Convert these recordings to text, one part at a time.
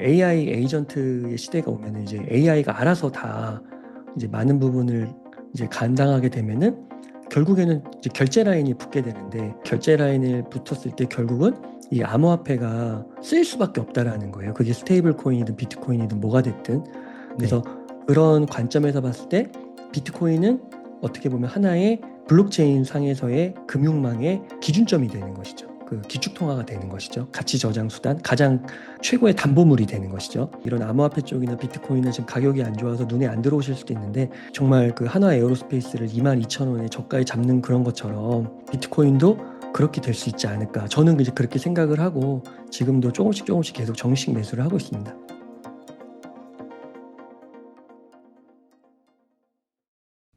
AI 에이전트의 시대가 오면은 이제 AI가 알아서 다 이제 많은 부분을 이제 감당하게 되면은 결국에는 이제 결제 라인이 붙게 되는데 결제 라인을 붙었을 때 결국은 이 암호화폐가 쓰일 수밖에 없다라는 거예요. 그게 스테이블 코인이든 비트코인이든 뭐가 됐든. 그래서 네. 그런 관점에서 봤을 때 비트코인은 어떻게 보면 하나의 블록체인 상에서의 금융망의 기준점이 되는 것이죠. 그 기축통화가 되는 것이죠. 가치 저장 수단, 가장 최고의 담보물이 되는 것이죠. 이런 암호화폐 쪽이나 비트코인은 지금 가격이 안 좋아서 눈에 안 들어오실 수도 있는데 정말 그 하나 에어로스페이스를 22,000원에 저가에 잡는 그런 것처럼 비트코인도 그렇게 될 수 있지 않을까. 저는 이제 그렇게 생각을 하고 지금도 조금씩 조금씩 계속 정식 매수를 하고 있습니다.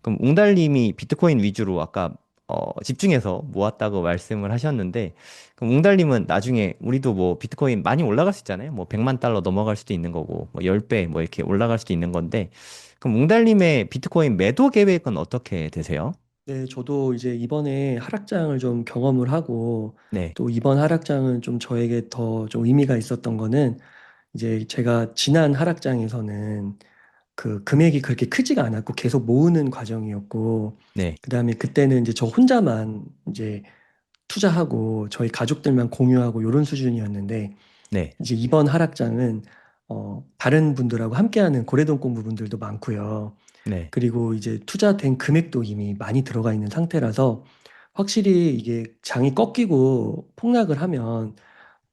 그럼 웅달님이 비트코인 위주로 아까 집중해서 모았다고 말씀을 하셨는데, 그럼 웅달님은 나중에 우리도 뭐 비트코인 많이 올라갈 수 있잖아요. 뭐 100만 달러 넘어갈 수도 있는 거고, 뭐 10배 뭐 이렇게 올라갈 수도 있는 건데, 그럼 웅달님의 비트코인 매도 계획은 어떻게 되세요? 네, 저도 이제 이번에 하락장을 좀 경험을 하고 네, 또 이번 하락장은 좀 저에게 더 좀 의미가 있었던 거는 이제 제가 지난 하락장에서는 그 금액이 그렇게 크지가 않았고 계속 모으는 과정이었고 네, 그다음에 그때는 이제 저 혼자만 이제 투자하고 저희 가족들만 공유하고 이런 수준이었는데 네, 이제 이번 하락장은 다른 분들하고 함께하는 고래동 공부분들도 많고요. 네. 그리고 이제 투자된 금액도 이미 많이 들어가 있는 상태라서 확실히 이게 장이 꺾이고 폭락을 하면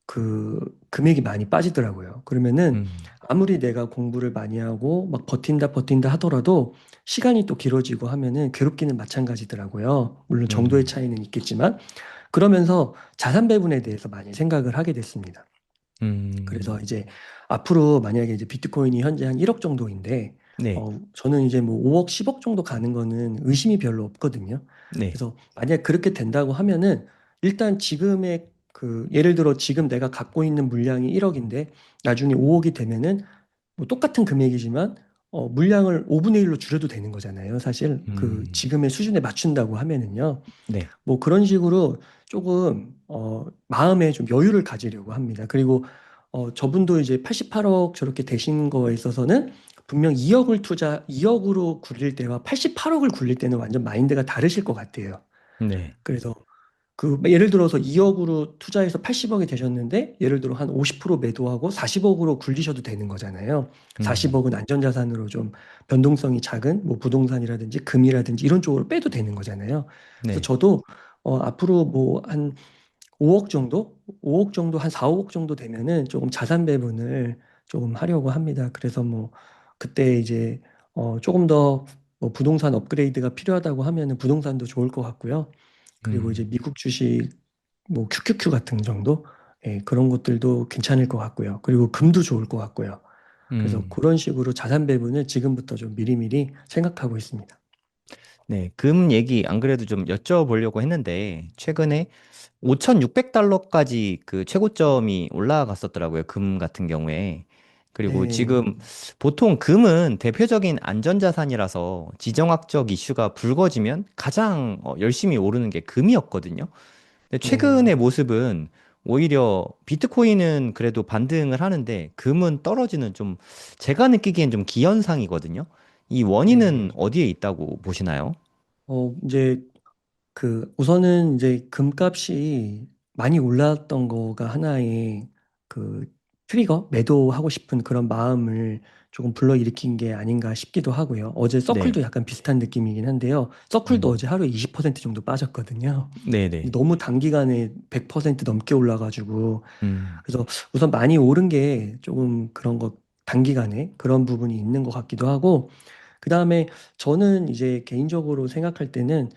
그 금액이 많이 빠지더라고요. 그러면은 음, 아무리 내가 공부를 많이 하고 막 버틴다 하더라도 시간이 또 길어지고 하면은 괴롭기는 마찬가지더라고요. 물론 정도의 음, 차이는 있겠지만 그러면서 자산 배분에 대해서 많이 생각을 하게 됐습니다. 그래서 음, 이제 앞으로 만약에 이제 비트코인이 현재 한 1억 정도인데, 네, 저는 이제 뭐 5억, 10억 정도 가는 거는 의심이 별로 없거든요. 네, 그래서 만약 그렇게 된다고 하면은 일단 지금의 그 예를 들어 지금 내가 갖고 있는 물량이 1억인데 나중에 5억이 되면은 뭐 똑같은 금액이지만 물량을 5분의 1로 줄여도 되는 거잖아요. 사실 그 음, 지금의 수준에 맞춘다고 하면은요. 네, 뭐 그런 식으로 조금 마음에 좀 여유를 가지려고 합니다. 그리고 저분도 이제 88억 저렇게 되신 거에 있어서는 분명 2억으로 굴릴 때와 88억을 굴릴 때는 완전 마인드가 다르실 것 같아요. 네, 그래서 그 예를 들어서 2억으로 투자해서 80억이 되셨는데 예를 들어 한 50% 매도하고 40억으로 굴리셔도 되는 거잖아요. 음, 40억은 안전자산으로 좀 변동성이 작은 뭐 부동산이라든지 금이라든지 이런 쪽으로 빼도 되는 거잖아요. 그래서 네. 저도 앞으로 뭐 한 5억 정도? 5억 정도 한 4, 5억 정도 되면은 조금 자산 배분을 조금 하려고 합니다. 그래서 뭐 그때 이제 조금 더 뭐 부동산 업그레이드가 필요하다고 하면은 부동산도 좋을 것 같고요. 그리고 이제 음, 미국 주식 뭐 QQQ 같은 정도 예, 그런 것들도 괜찮을 것 같고요. 그리고 금도 좋을 것 같고요. 그래서 음. 그런 식으로 자산 배분을 지금부터 좀 미리미리 생각하고 있습니다. 네, 금 얘기 안 그래도 좀 여쭤보려고 했는데, 최근에 5,600달러까지 그 최고점이 올라갔었더라고요. 금 같은 경우에. 그리고 네, 지금 보통 금은 대표적인 안전자산이라서 지정학적 이슈가 불거지면 가장 열심히 오르는 게 금이었거든요. 근데 최근의 네, 모습은 오히려 비트코인은 그래도 반등을 하는데 금은 떨어지는 좀 제가 느끼기엔 좀 기현상이거든요. 이 원인은 네. 어디에 있다고 보시나요? 이제 그 우선은 이제 금값이 많이 올랐던 거가 하나의 그 트리거 매도하고 싶은 그런 마음을 조금 불러일으킨 게 아닌가 싶기도 하고요. 어제 서클도 네. 약간 비슷한 느낌이긴 한데요. 서클도 음. 어제 하루에 20% 정도 빠졌거든요. 네네. 너무 단기간에 100% 넘게 올라가지고 음. 그래서 우선 많이 오른 게 조금 그런 거 단기간에 그런 부분이 있는 것 같기도 하고 그다음에 저는 이제 개인적으로 생각할 때는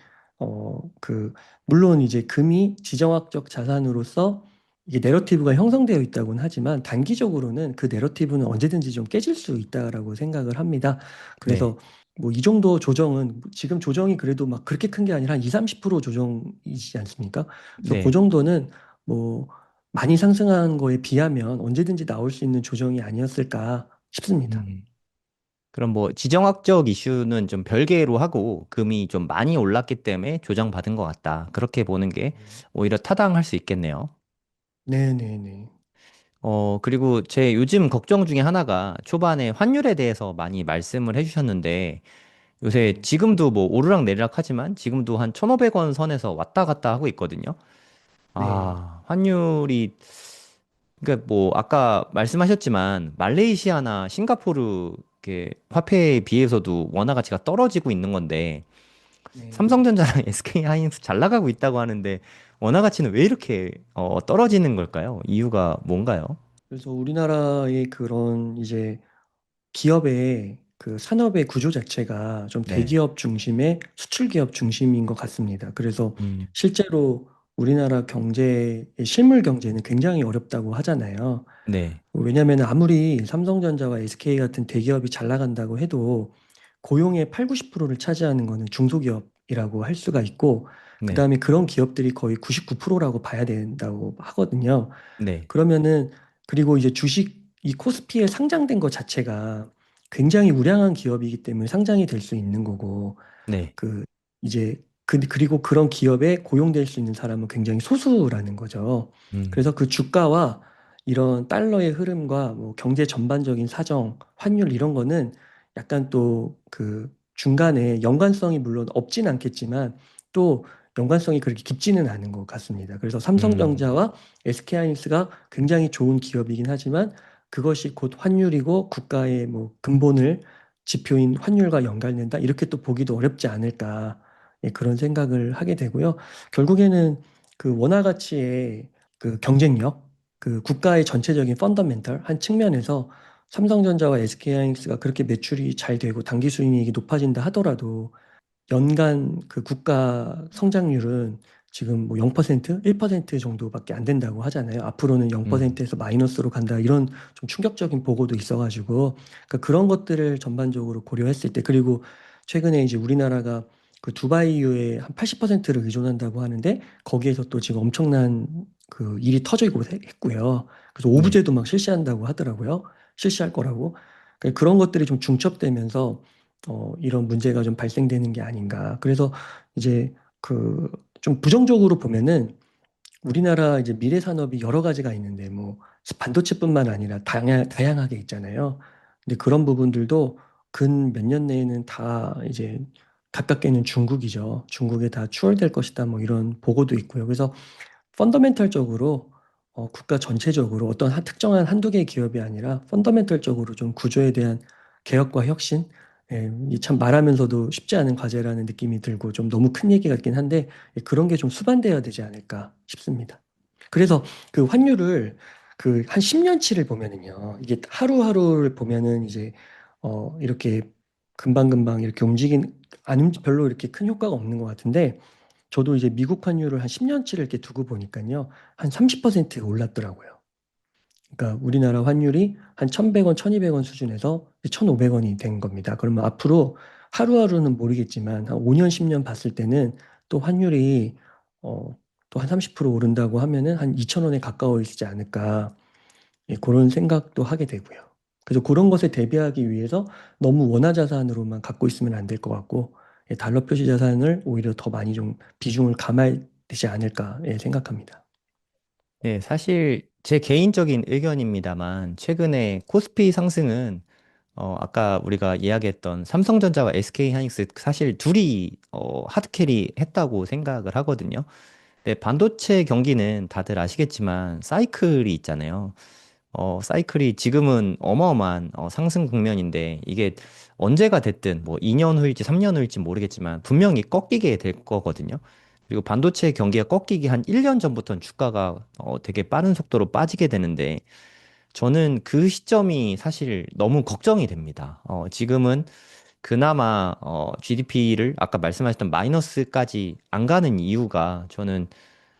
그 물론 이제 금이 지정학적 자산으로서 이게 내러티브가 형성되어 있다고는 하지만 단기적으로는 그 내러티브는 언제든지 좀 깨질 수 있다라고 생각을 합니다. 네. 그래서 뭐 이 정도 조정은 지금 조정이 그래도 막 그렇게 큰 게 아니라 한 2, 30% 조정이지 않습니까? 그래서 그 네. 정도는 뭐 많이 상승한 거에 비하면 언제든지 나올 수 있는 조정이 아니었을까 싶습니다. 음. 그럼 뭐 지정학적 이슈는 좀 별개로 하고 금이 좀 많이 올랐기 때문에 조정받은 것 같다. 그렇게 보는 게 오히려 타당할 수 있겠네요. 네네네. 그리고 제 요즘 걱정 중에 하나가 초반에 환율에 대해서 많이 말씀을 해주셨는데 요새 네. 지금도 뭐 오르락 내리락 하지만 지금도 한 1,500원 선에서 왔다 갔다 하고 있거든요. 네. 아, 환율이 그러니까 뭐 아까 말씀하셨지만 말레이시아나 싱가포르 이렇게 화폐에 비해서도 원화 가치가 떨어지고 있는 건데 네. 삼성전자랑 SK하이닉스 잘 나가고 있다고 하는데 원화 가치는 왜 이렇게 떨어지는 걸까요? 이유가 뭔가요? 그래서 우리나라의 그런 이제 기업의 그 산업의 구조 자체가 좀 네. 대기업 중심의 수출 기업 중심인 것 같습니다. 그래서 음, 실제로 우리나라 경제의 실물 경제는 굉장히 어렵다고 하잖아요. 네. 왜냐하면 아무리 삼성전자와 SK 같은 대기업이 잘 나간다고 해도 고용의 8, 90%를 차지하는 것은 중소기업이라고 할 수가 있고, 네. 그다음에 그런 기업들이 거의 99%라고 봐야 된다고 하거든요. 네. 그러면은 그리고 이제 주식 이 코스피에 상장된 것 자체가 굉장히 우량한 기업이기 때문에 상장이 될 수 있는 거고 네. 그 이제 그리고 그런 기업에 고용될 수 있는 사람은 굉장히 소수라는 거죠. 음, 그래서 그 주가와 이런 달러의 흐름과 뭐 경제 전반적인 사정, 환율 이런 거는 약간 또 그 중간에 연관성이 물론 없진 않겠지만 또 연관성이 그렇게 깊지는 않은 것 같습니다. 그래서 음, 삼성전자와 SK하이닉스가 굉장히 좋은 기업이긴 하지만 그것이 곧 환율이고 국가의 뭐 근본을 지표인 환율과 연관된다 이렇게 또 보기도 어렵지 않을까 예, 그런 생각을 하게 되고요. 결국에는 그 원화 가치의 그 경쟁력, 그 국가의 전체적인 펀더멘털 한 측면에서 삼성전자와 SK하이닉스가 그렇게 매출이 잘 되고 당기 수익이 높아진다 하더라도 연간 그 국가 성장률은 지금 뭐 0%, 1% 정도밖에 안 된다고 하잖아요. 앞으로는 음. 0%에서 마이너스로 간다. 이런 좀 충격적인 보고도 있어가지고 그러니까 그런 것들을 전반적으로 고려했을 때 그리고 최근에 이제 우리나라가 그 두바이유에 한 80%를 의존한다고 하는데 거기에서 또 지금 엄청난 그 일이 터지고 했고요. 그래서 네. 오부제도 막 실시한다고 하더라고요. 실시할 거라고. 그러니까 그런 것들이 좀 중첩되면서 이런 문제가 좀 발생되는 게 아닌가. 그래서 이제 그 좀 부정적으로 보면은 우리나라 이제 미래 산업이 여러 가지가 있는데 뭐 반도체뿐만 아니라 다양하게 있잖아요. 근데 그런 부분들도 근 몇 년 내에는 다 이제 가깝게는 중국이죠. 중국에 다 추월될 것이다. 뭐 이런 보고도 있고요. 그래서 펀더멘털적으로 국가 전체적으로 어떤 특정한 한두 개의 기업이 아니라 펀더멘털적으로 좀 구조에 대한 개혁과 혁신, 예, 이참 말하면서도 쉽지 않은 과제라는 느낌이 들고 좀 너무 큰 얘기 같긴 한데 예, 그런 게 좀 수반돼야 되지 않을까 싶습니다. 그래서 그 환율을 그 한 10년치를 보면은요, 이게 하루하루를 보면은 이제 이렇게 금방금방 이렇게 별로 이렇게 큰 효과가 없는 것 같은데 저도 이제 미국 환율을 한 10년치를 이렇게 두고 보니까요. 한 30% 올랐더라고요. 그러니까 우리나라 환율이 한 1,100원, 1,200원 수준에서 1,500원이 된 겁니다. 그러면 앞으로 하루하루는 모르겠지만 한 5년, 10년 봤을 때는 또 환율이 또 한 30% 오른다고 하면은 한 2,000원에 가까워지지 않을까. 예, 그런 생각도 하게 되고요. 그래서 그런 것에 대비하기 위해서 너무 원화 자산으로만 갖고 있으면 안 될 것 같고, 예, 달러 표시 자산을 오히려 더 많이 좀 비중을 감아야 되지 않을까, 예, 생각합니다. 네, 사실 제 개인적인 의견입니다만 최근에 코스피 상승은 아까 우리가 이야기했던 삼성전자와 SK하이닉스 사실 둘이 하드캐리 했다고 생각을 하거든요. 네, 반도체 경기는 다들 아시겠지만 사이클이 있잖아요. 사이클이 지금은 어마어마한 상승 국면인데 이게 언제가 됐든 뭐 2년 후일지 3년 후일지 모르겠지만 분명히 꺾이게 될 거거든요. 그리고 반도체 경기가 꺾이기 한 1년 전부터는 주가가 되게 빠른 속도로 빠지게 되는데 저는 그 시점이 사실 너무 걱정이 됩니다. 지금은 그나마 GDP를 아까 말씀하셨던 마이너스까지 안 가는 이유가 저는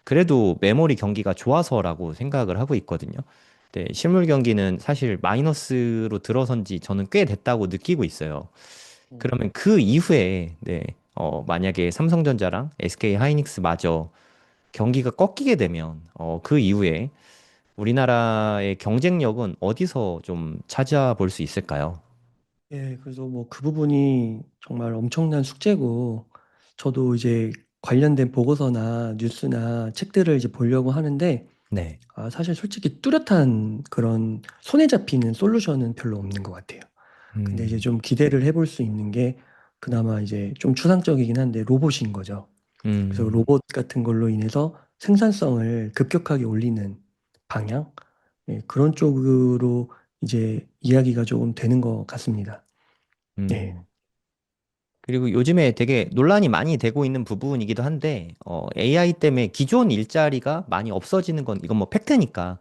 그래도 메모리 경기가 좋아서라고 생각을 하고 있거든요. 네, 실물 경기는 사실 마이너스로 들어선 지 저는 꽤 됐다고 느끼고 있어요. 그러면 그 이후에, 네, 만약에 삼성전자랑 SK 하이닉스마저 경기가 꺾이게 되면, 그 이후에 우리나라의 경쟁력은 어디서 좀 찾아볼 수 있을까요? 예, 그래서 뭐 그 부분이 정말 엄청난 숙제고, 저도 이제 관련된 보고서나 뉴스나 책들을 이제 보려고 하는데, 네. 사실 솔직히 뚜렷한 그런 손에 잡히는 솔루션은 별로 없는 것 같아요. 근데 이제 음, 좀 기대를 해볼 수 있는 게 그나마 이제 좀 추상적이긴 한데 로봇인 거죠. 그래서 음, 로봇 같은 걸로 인해서 생산성을 급격하게 올리는 방향, 그런 쪽으로 이제 이야기가 조금 되는 것 같습니다. 네. 음. 그리고 요즘에 되게 논란이 많이 되고 있는 부분이기도 한데, AI 때문에 기존 일자리가 많이 없어지는 건 이건 뭐 팩트니까.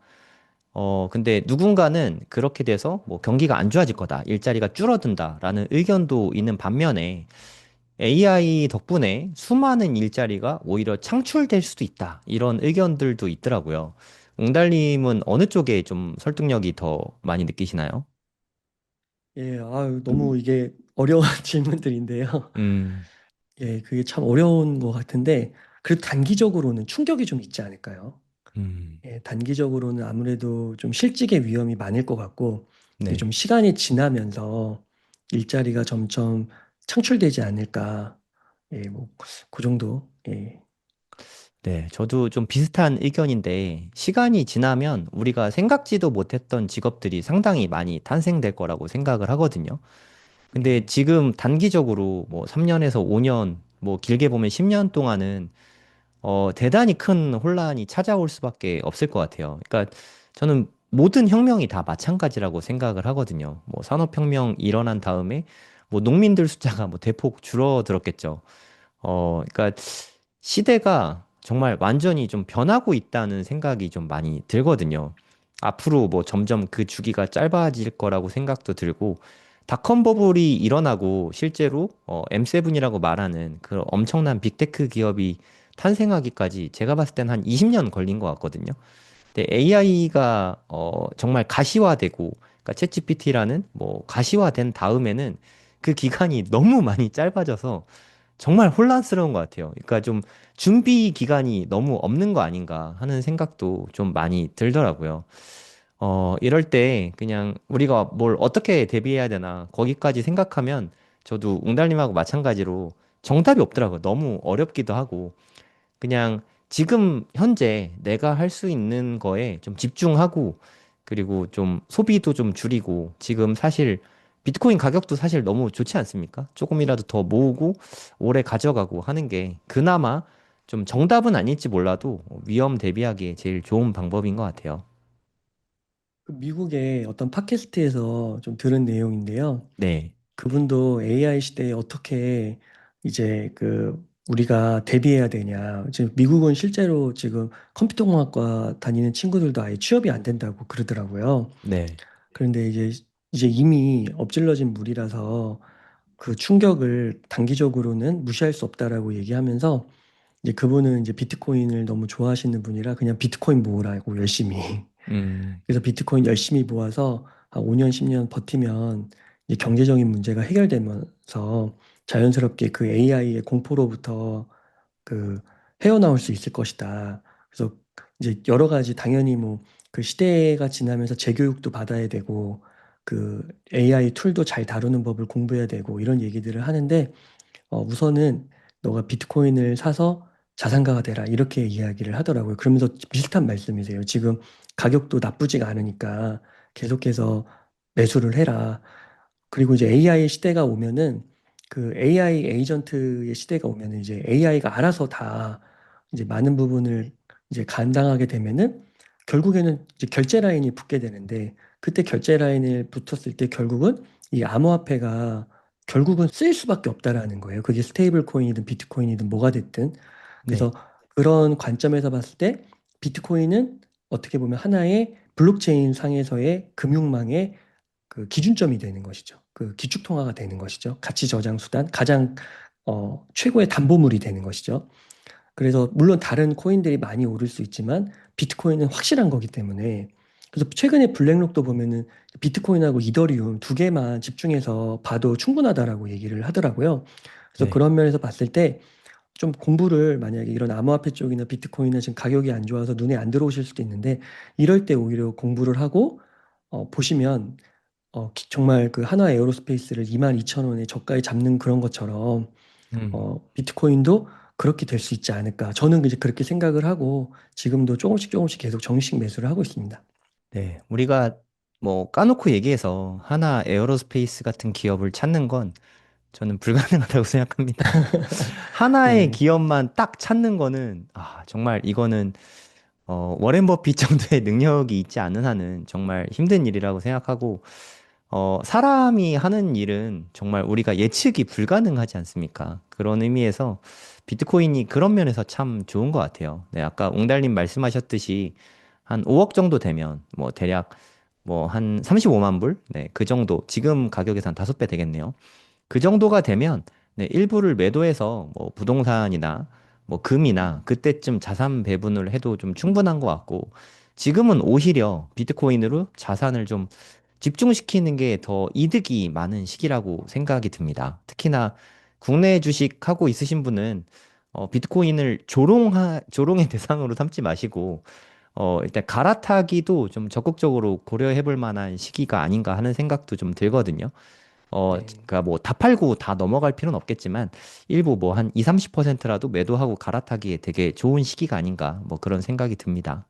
근데 누군가는 그렇게 돼서 뭐 경기가 안 좋아질 거다, 일자리가 줄어든다라는 의견도 있는 반면에 AI 덕분에 수많은 일자리가 오히려 창출될 수도 있다, 이런 의견들도 있더라고요. 웅달님은 어느 쪽에 좀 설득력이 더 많이 느끼시나요? 예, 너무 이게 어려운 질문들인데요. 음, 예, 그게 참 어려운 것 같은데, 그래도 단기적으로는 충격이 좀 있지 않을까요? 음, 예, 단기적으로는 아무래도 좀 실직의 위험이 많을 것 같고, 이제 네. 좀 시간이 지나면서 일자리가 점점 창출되지 않을까. 예, 뭐, 그 정도. 예, 네, 저도 좀 비슷한 의견인데, 시간이 지나면 우리가 생각지도 못했던 직업들이 상당히 많이 탄생될 거라고 생각을 하거든요. 근데 네. 지금 단기적으로 뭐 3년에서 5년, 뭐 길게 보면 10년 동안은 대단히 큰 혼란이 찾아올 수밖에 없을 것 같아요. 그러니까 저는 모든 혁명이 다 마찬가지라고 생각을 하거든요. 뭐 산업혁명 일어난 다음에 뭐 농민들 숫자가 뭐 대폭 줄어들었겠죠. 그러니까 시대가 정말 완전히 좀 변하고 있다는 생각이 좀 많이 들거든요. 앞으로 뭐 점점 그 주기가 짧아질 거라고 생각도 들고, 닷컴 버블이 일어나고 실제로 M7이라고 말하는 그 엄청난 빅테크 기업이 탄생하기까지 제가 봤을 땐 한 20년 걸린 것 같거든요. 근데 AI가 정말 가시화되고, 그러니까 챗GPT라는 뭐 가시화된 다음에는 그 기간이 너무 많이 짧아져서 정말 혼란스러운 것 같아요. 그러니까 좀 준비 기간이 너무 없는 거 아닌가 하는 생각도 좀 많이 들더라고요. 이럴 때 그냥 우리가 뭘 어떻게 대비해야 되나 거기까지 생각하면 저도 웅달님하고 마찬가지로 정답이 없더라고요. 너무 어렵기도 하고 그냥 지금 현재 내가 할 수 있는 거에 좀 집중하고, 그리고 좀 소비도 좀 줄이고, 지금 사실 비트코인 가격도 사실 너무 좋지 않습니까? 조금이라도 더 모으고 오래 가져가고 하는 게 그나마 좀 정답은 아닐지 몰라도 위험 대비하기에 제일 좋은 방법인 것 같아요. 그 미국의 어떤 팟캐스트에서 좀 들은 내용인데요. 네, 그분도 AI 시대에 어떻게 이제 그 우리가 대비해야 되냐. 지금 미국은 실제로 지금 컴퓨터공학과 다니는 친구들도 아예 취업이 안 된다고 그러더라고요. 네, 그런데 이제 이미 엎질러진 물이라서 그 충격을 단기적으로는 무시할 수 없다라고 얘기하면서 이제 그분은 이제 비트코인을 너무 좋아하시는 분이라 그냥 비트코인 모으라고 열심히. 음, 그래서 비트코인 열심히 모아서 한 5년, 10년 버티면 이제 경제적인 문제가 해결되면서 자연스럽게 그 AI의 공포로부터 그 헤어나올 수 있을 것이다. 그래서 이제 여러 가지 당연히 뭐 그 시대가 지나면서 재교육도 받아야 되고 그 AI 툴도 잘 다루는 법을 공부해야 되고 이런 얘기들을 하는데 우선은 너가 비트코인을 사서 자산가가 되라 이렇게 이야기를 하더라고요. 그러면서 비슷한 말씀이세요. 지금 가격도 나쁘지가 않으니까 계속해서 매수를 해라. 그리고 이제 AI 시대가 오면은 그 AI 에이전트의 시대가 오면은 이제 AI가 알아서 다 이제 많은 부분을 이제 감당하게 되면은 결국에는 이제 결제 라인이 붙게 되는데 그때 결제 라인을 붙었을 때 결국은 이 암호화폐가 결국은 쓰일 수밖에 없다라는 거예요. 그게 스테이블 코인이든 비트코인이든 뭐가 됐든. 네, 그래서 그런 관점에서 봤을 때 비트코인은 어떻게 보면 하나의 블록체인 상에서의 금융망의 그 기준점이 되는 것이죠. 그 기축 통화가 되는 것이죠. 가치 저장 수단 가장 최고의 담보물이 되는 것이죠. 그래서 물론 다른 코인들이 많이 오를 수 있지만 비트코인은 확실한 거기 때문에 그래서 최근에 블랙록도 보면은 비트코인하고 이더리움 두 개만 집중해서 봐도 충분하다라고 얘기를 하더라고요. 그래서 네. 그런 면에서 봤을 때 좀 공부를 만약에 이런 암호화폐 쪽이나 비트코인은 지금 가격이 안 좋아서 눈에 안 들어오실 수도 있는데 이럴 때 오히려 공부를 하고 보시면 정말 그 하나 에어로스페이스를 22,000원에 저가에 잡는 그런 것처럼 음, 비트코인도 그렇게 될 수 있지 않을까. 저는 이제 그렇게 생각을 하고 지금도 조금씩 조금씩 계속 정식 매수를 하고 있습니다. 네, 우리가 뭐 까놓고 얘기해서 하나 에어로스페이스 같은 기업을 찾는 건 저는 불가능하다고 생각합니다. 하나의 네. 기업만 딱 찾는 거는 정말 이거는 워렌 버핏 정도의 능력이 있지 않은 한은 정말 힘든 일이라고 생각하고 사람이 하는 일은 정말 우리가 예측이 불가능하지 않습니까? 그런 의미에서 비트코인이 그런 면에서 참 좋은 것 같아요. 네, 아까 옹달님 말씀하셨듯이 한 5억 정도 되면 뭐 대략 뭐 한 35만 불? 네, 그 정도. 지금 가격에서 한 5배 되겠네요. 그 정도가 되면 네, 일부를 매도해서 뭐 부동산이나 뭐 금이나 그때쯤 자산 배분을 해도 좀 충분한 것 같고 지금은 오히려 비트코인으로 자산을 좀 집중시키는 게 더 이득이 많은 시기라고 생각이 듭니다. 특히나 국내 주식 하고 있으신 분은 비트코인을 조롱의 대상으로 삼지 마시고 일단 갈아타기도 좀 적극적으로 고려해 볼 만한 시기가 아닌가 하는 생각도 좀 들거든요. 네. 그러니까 뭐 다 팔고 다 넘어갈 필요는 없겠지만 일부 뭐 한 2, 30%라도 매도하고 갈아타기에 되게 좋은 시기가 아닌가 뭐 그런 생각이 듭니다.